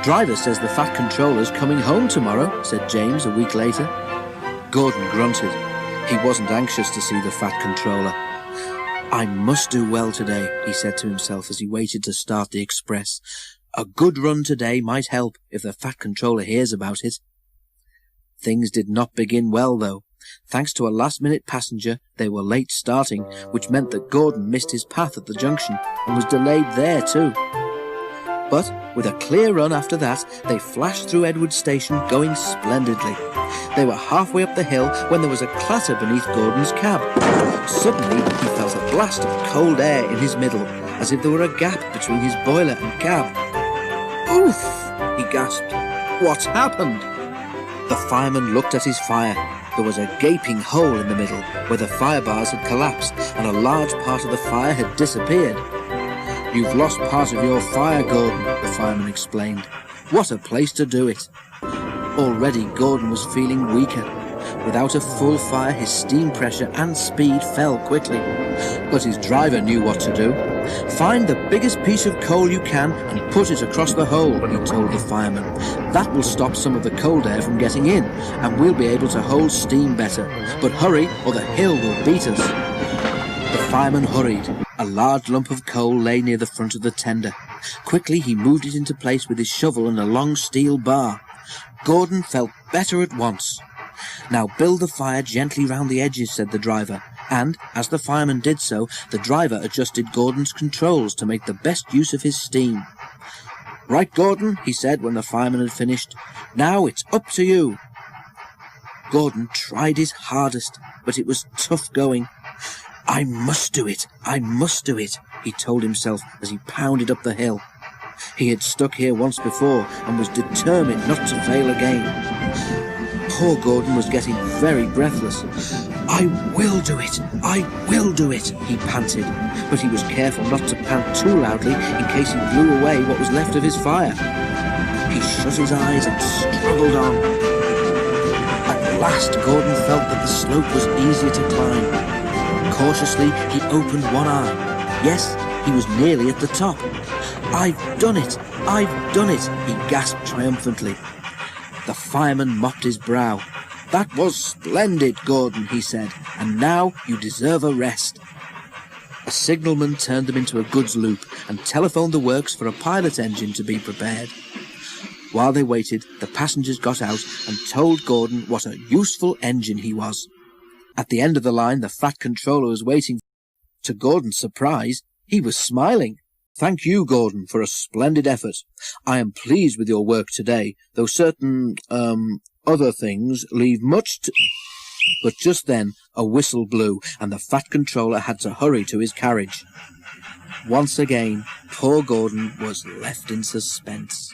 "Driver says the Fat Controller's coming home tomorrow," said James a week later. Gordon grunted. He wasn't anxious to see the Fat Controller. "I must do well today," he said to himself as he waited to start the express. "A good run today might help if the Fat Controller hears about it." Things did not begin well, though. Thanks to a last-minute passenger, they were late starting, which meant that Gordon missed his path at the junction and was delayed there too. But with a clear run after that, they flashed through Edward Station, going splendidly. They were halfway up the hill when there was a clatter beneath Gordon's cab. Suddenly, he felt a blast of cold air in his middle, as if there were a gap between his boiler and cab. "Oof!" he gasped. "What's happened?" The fireman looked at his fire. There was a gaping hole in the middle where the fire bars had collapsed and a large part of the fire had disappeared. "You've lost part of your fire, Gordon," the fireman explained. "What a place to do it." Already Gordon was feeling weaker. Without a full fire, his steam pressure and speed fell quickly. But his driver knew what to do. "Find the biggest piece of coal you can and put it across the hole," he told the fireman. "That will stop some of the cold air from getting in, and we'll be able to hold steam better. But hurry, or the hill will beat us." The fireman hurried. A large lump of coal lay near the front of the tender. Quickly he moved it into place with his shovel and a long steel bar. Gordon felt better at once. "Now build the fire gently round the edges," said the driver, and, as the fireman did so, the driver adjusted Gordon's controls to make the best use of his steam. "Right, Gordon," he said when the fireman had finished. "Now it's up to you." Gordon tried his hardest, but it was tough going. "I must do it, I must do it," he told himself as he pounded up the hill. He had stuck here once before and was determined not to fail again. Poor Gordon was getting very breathless. "I will do it, I will do it," he panted, but he was careful not to pant too loudly in case he blew away what was left of his fire. He shut his eyes and struggled on. At last Gordon felt that the slope was easier to climb. Cautiously, he opened one eye. Yes, he was nearly at the top. "I've done it! I've done it!" he gasped triumphantly. The fireman mopped his brow. "That was splendid, Gordon," he said, "and now you deserve a rest." A signalman turned them into a goods loop and telephoned the works for a pilot engine to be prepared. While they waited, the passengers got out and told Gordon what a useful engine he was. At the end of the line, the Fat Controller was waiting. To Gordon's surprise, he was smiling. "Thank you, Gordon, for a splendid effort. I am pleased with your work today, though certain, other things leave much to—" But just then, a whistle blew, and the Fat Controller had to hurry to his carriage. Once again, poor Gordon was left in suspense.